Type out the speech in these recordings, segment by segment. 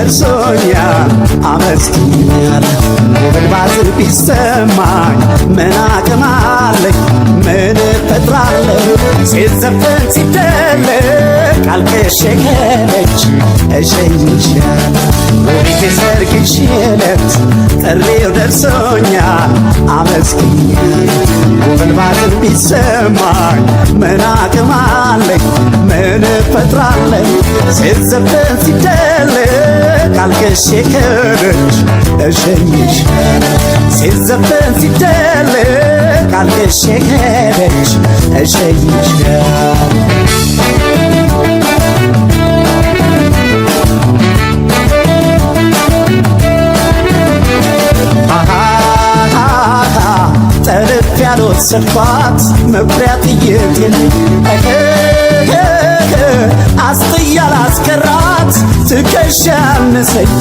ደርሶኛል አመስግኛለሁ። ጉብል ባዝር ቢሰማኝ ምን አቅም አለኝ? ምን እፈጥራለሁ? ሲዘፈን ሲደለቅ አልከሸከለች እሸኝሻለሁ። ውቢት የሰርግሽ ዕለት ጥሪው ደርሶኛል አመስግኛለሁ። ጉብል ባዝር ቢሰማኝ ምን አቅም አለኝ? ምን እፈጥራለሁ? ሲዘፈን ሲደለቅ አልከሸከለች እሸኝሻለሁ። ሲዘፈን ሲደለቅ አልከሸከለች እሸኝሻለሁ። ጠልፍ ያልወሰድኳት መኩሪያ ጥይት አስጥያ ላስቀራት ትከሻ አነሰኝ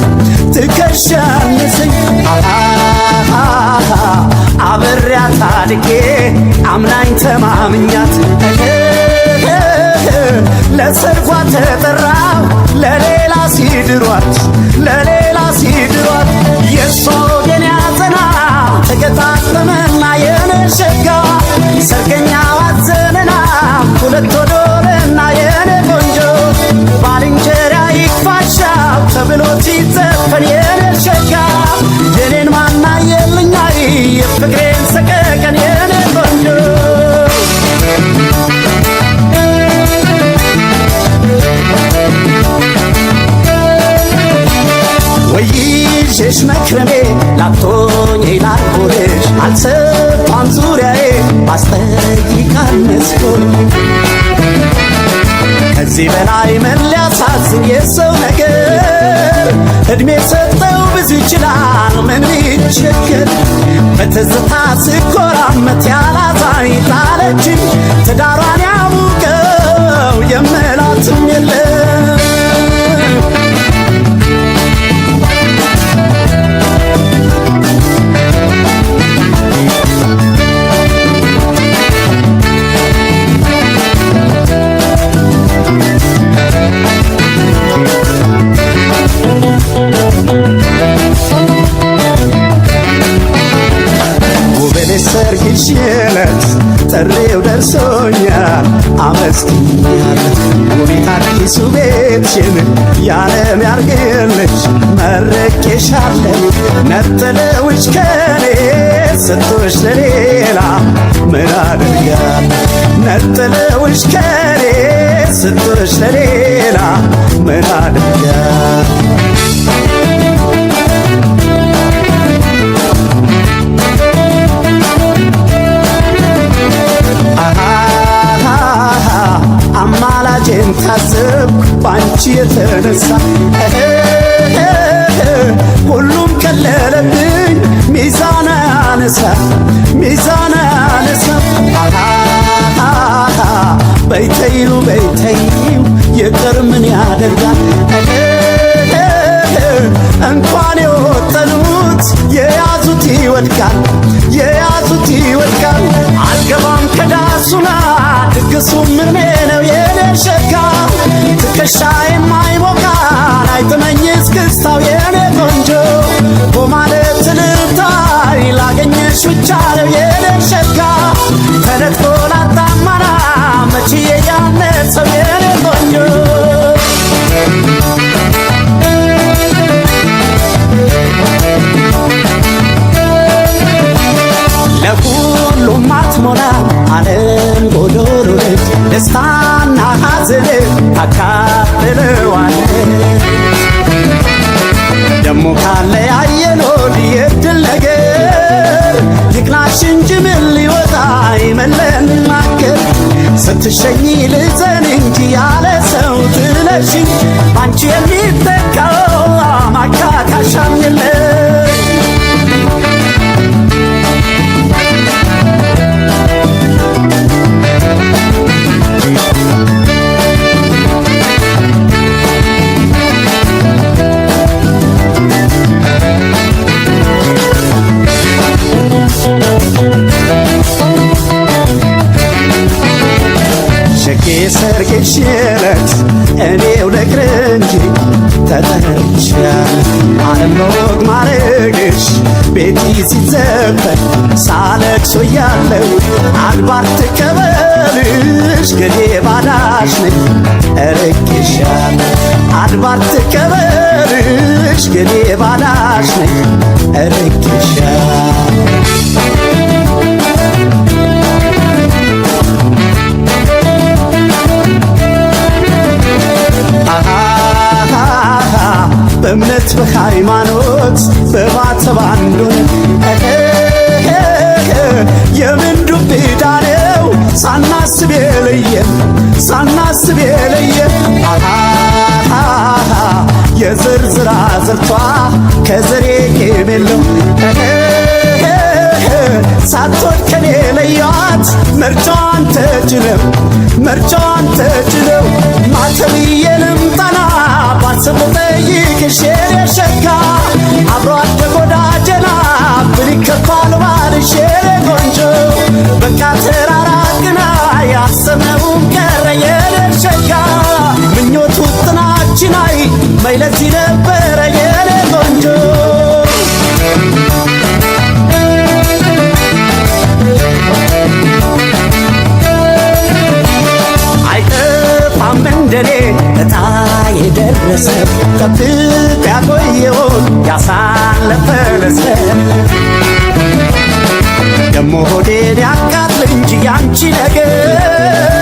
ትከሻ አነሰኝ። አብሬያት አድጌ አምናኝ ተማምኛት ለሰርጓ ተጠራው ለሌላ ሲድሯት ለሌላ ሲድሯት የሷ ወገን ያዘና ተገጣጠመና የኔ ሸጋ ሰርገኛው አዘነና ሁለት ወዶልና የኔ ቆንጆ ባልንጀራ ይክፋሻው ተብሎ ሲዘፈን የኔ ሸጋ የኔን ማና የልኛይ የፍቅሬን ሰቀቀን የኔ ቆንጆ ወይሽሽ መክረሜ ላቶኝ ላልኩልሽ አልሰፋም ዙሪያዬ ባስጠይቃል መስኮል ከዚህ በላይ ምን ሊያሳዝን የሰው ነገር እድሜ ሰጠው ብዙ ይችላል ምን ይቸገር በትዝታ ስኮራመት ያላዛኝ ጣለችኝ ትዳሯን ያሙቀው የምላትም የለም ሰርግሽ ዕለት ጥሪው ደርሶኛል አመስግኛለሁ። ውቢት አዲሱ ቤትሽን ያለም ያርግልሽ መርቄሻለሁ። ነጥለውሽ ከኔ ሰጥቶሽ ለሌላ ምን አደርጋለሁ? ነጥለውሽ ከኔ ሰጥቶሽ ለሌላ ምን አደርጋለሁ? አማላጄን ታዘብኩ ባንቺ የተነሳ ሁሉም ቀለለብኝ ሚዛን አነሳ ሚዛን አነሳ በይተዩ በይተዩ ይቅር ምን ያደርጋል እንኳን የወጠኑት የያዙት ይወድቃል የያዙት ይወድቃል አልገባም ከዳሱና ድግሱ ምኔ ነው የኔ ሸጋ ትከሻ የማይሞቃን አይጥመኝ እስክስታው የኔ ቆንጆ በማለት ልታይ ላገኘሽ ብቻ ነው የኔ ሸጋ ተነጥቆ ላጣማና መችዬ ያነሰው የኔ ቆንጆ ለሁሉም አትሞላ ዓለም ጎዶሎ ደስታና ሐዘን ታካፍለዋለች ደሞ ካለ ያየነውን የድል ነገር ይቅናሽ እንጂ ምን ሊወጣ ይመለናገር ስትሸኝ ልዘን እንጂ ያለ ሰው ትለሽኝ ባንቺ የሚተካው ማካካሻም የለም ሰርግሽ ዕለት እኔው ልቅር እንጂ ተጠርቻለሁ ማረግሽ ቤቲ ሲዘፈን ሳለቅሶ ያለው አድባር ትቀበልሽ ገዴ ባዳሽ ነኝ እርቄሻለሁ አድባር ትቀበልሽ ገዴ ባዳሽ ነኝ እርቄሻለሁ በእምነት በሃይማኖት በማተብ አንዱን የምን ዱብ ዕዳ ነው ሳናስብ የለየን ሳናስብ የለየን የዝርዝራ ዝርቷ ከዘሬ የሌለው ሳትወድ ከኔ ለያት መርጫዋን ተችለው መርጫዋን ተችለው ማተብዬንም ጠና ባስብ ጠይቅሽ የኔ ሸጋ አብሮ አደግ ወዳጀና ምን ይከፋል ባልሽ የኔ ቆንጆ በቃ ተራራቅና ያሰብነውም ቀረ የኔ ሸጋ ምኞቱ ጥናችን አይ መይለዚ ነበረ የኔ ቆንጆ አይጠፋም እንደኔ እጣ የደረሰ ጠብቅ ያቆየውን ያሳለፈ ለሰብ ደሞ ሆዴን ያቃጥል እንጂ ያንቺ ነገር